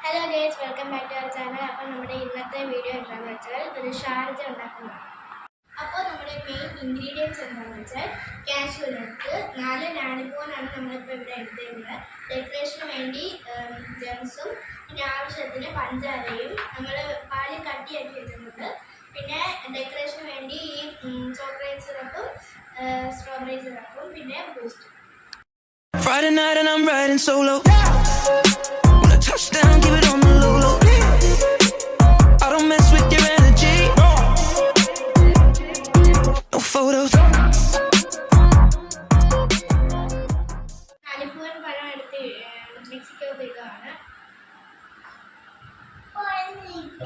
Hello guys, welcome back to our channel. അപ്പോൾ നമ്മുടെ ഇന്നത്തെ വീഡിയോ എന്താണെന്ന് വെച്ചാൽ ഒരു ഷാർജ ഉണ്ടാക്കുന്നതാണ്. അപ്പോൾ നമ്മുടെ മെയിൻ ഇൻഗ്രീഡിയൻസ് എന്താണെന്ന് വെച്ചാൽ കാഷ്യൂ നട്ട് 4 നാനിപ്പോനാണ് നമ്മളിപ്പോൾ ഇവിടെ എടുത്തിരുന്നത്. ഡെക്കറേഷന് വേണ്ടി ജെംസും പിന്നെ ആവശ്യത്തിന് പഞ്ചാരയും നമ്മൾ പാലിൽ കട്ടിയാക്കി വെച്ചിട്ടുണ്ട്. പിന്നെ ഡെക്കറേഷന് വേണ്ടി ഈ ചോക്ലേറ്റ് സിറപ്പും സ്ട്രോബെറി സിറപ്പും പിന്നെ ബൂസ്റ്റും. Friday night and I'm riding solo. When I touch down, keep it on the low low. I don't mess with your energy. No photos. നാനിപ്പൂവൻ പഴം എടുത്ത് മിക്സിക്കകത്ത് ഇടുകയാണ്.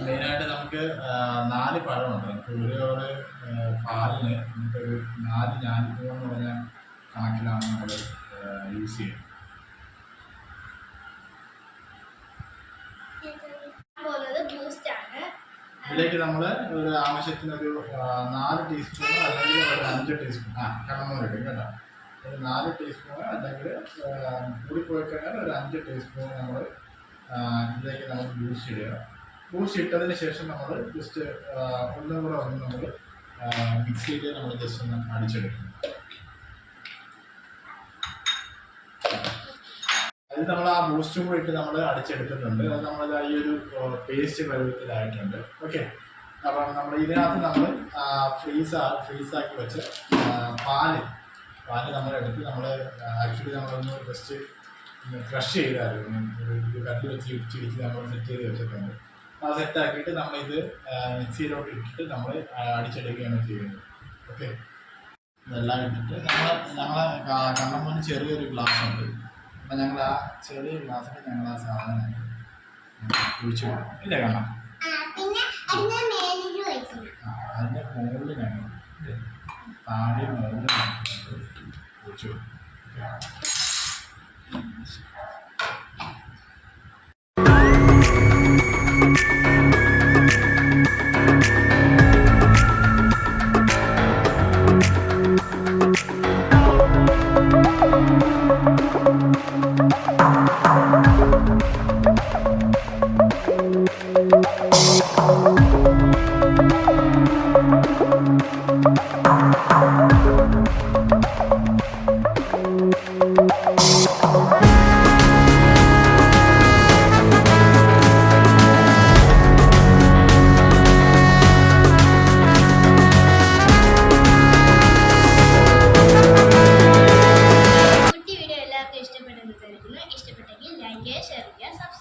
മെയിനായിട്ട് നമുക്ക് 4 പഴമുണ്ട്. ഒരു പാലിന് നമുക്കൊരു 4 ഞാലിപ്പൂവ് എന്ന് പറഞ്ഞ കണക്കിലാണ് നമ്മൾ യൂസ് ചെയ്യുന്നത്. ഇതിലേക്ക് നമ്മൾ ഒരു ആവശ്യത്തിനൊരു 4 ടീസ്പൂൺ അല്ലെങ്കിൽ ഒരു 5 ടീസ്പൂൺ കടന്നു ഇടും കേട്ടോ. ഒരു 4 ടീസ്പൂൺ അല്ലെങ്കിൽ കൂടിപ്പോയി കഴിഞ്ഞാൽ ഒരു 5 ടീസ്പൂൺ നമ്മൾ ഇതിലേക്ക് നമ്മൾ ബൂസ്റ്റ് ഇടുക. ബൂസ്റ്റ് ഇട്ടതിന് ശേഷം നമ്മൾ ജസ്റ്റ് ഒന്നും കൂടെ നമ്മൾ മിക്സിയിൽ നമ്മൾ ജസ്റ്റ് ഒന്ന് അടിച്ചെടുക്കും. അത് നമ്മൾ ആ ബൂസ്റ്റും കൂടി ഇട്ട് നമ്മൾ അടിച്ചെടുത്തിട്ടുണ്ട്. അത് നമ്മൾ ഈ ഒരു പേസ്റ്റ് പരുവത്തിലായിട്ടുണ്ട്. ഓക്കെ, അപ്പം നമ്മൾ ഇതിനകത്ത് നമ്മൾ ഫ്രീസാക്കി വെച്ച് പാല് നമ്മളെടുത്ത് നമ്മൾ ആക്ച്വലി നമ്മളൊന്ന് ജസ്റ്റ് ക്രഷ് ചെയ്തായിരുന്നു. ഒരു കല്ല് വെച്ച് ഇടിച്ച് നമ്മൾ സെറ്റ് ചെയ്ത് വെച്ചിട്ടുണ്ട്. ആ സെറ്റാക്കിയിട്ട് നമ്മളിത് മിക്സിയിലോട്ട് ഇട്ടിട്ട് നമ്മൾ അടിച്ചെടുക്കുകയാണ് ചെയ്യുന്നത്. ഓക്കെ, ഇതെല്ലാം ഇട്ടിട്ട് ഞങ്ങളെ കണ്ണമ്മന് ചെറിയൊരു ഗ്ലാസ് ഉണ്ട്. അപ്പം ഞങ്ങൾ ആ ചെറിയ ഗ്ലാസ്സിൽ ഞങ്ങൾ ആ സാധനം ഒഴിച്ചു കൊടുക്കും. ഇല്ലേ കണ്ണ? അതിൻ്റെ മുകളിൽ ഞങ്ങൾ താഴെ മുകളിൽ ഒഴിച്ചു കൊടുക്കും. ഇഷ്ടപ്പെട്ടെങ്കിൽ ലൈക്ക് ചെയ്യുക, ഷെയർ ചെയ്യുക, സബ്സ്ക്രൈബ്